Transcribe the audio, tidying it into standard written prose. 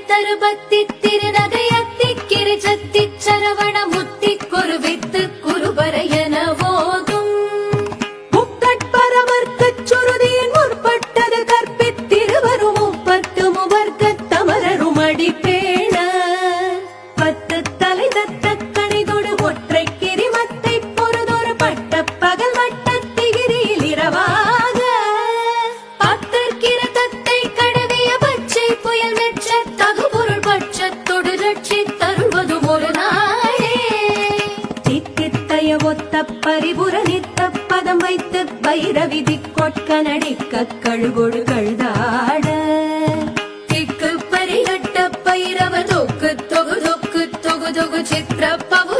தருபத்தி திருநகையத்தி கிரிஜத்தி சரவண முத்தி குருவித்து குருபரையன போதும் முக்கட்பரவர்க்கு சுருதியின் முற்பட்டது கற்பித்திருவரும் முப்பத்து முவர்க்க தமரரும் அடிப்பேண பத்து தலை தத்த கணிதொடு ஒற்றை கிரிமத்தை பொறுதொரு பட்ட பகல் வட்டத்திகிரியில் இரவாக பத்தற்கிற தத்தை கடவிய பச்சை புயல் மெச்ச தகுபொருள் பட்சத்தொடு ரட்சி தருவதும் ஒரு நாளே சித்தித்தைய ஒத்த பரிபுர நித்த பதம் வைத்து பைரவிதி கொட்க நடிக்க கழுகொடு கழுதாட திக்கு பரிகட்ட பைரவ தொக்கு தொகு தொகு தொகு தொகு சித்திர பவு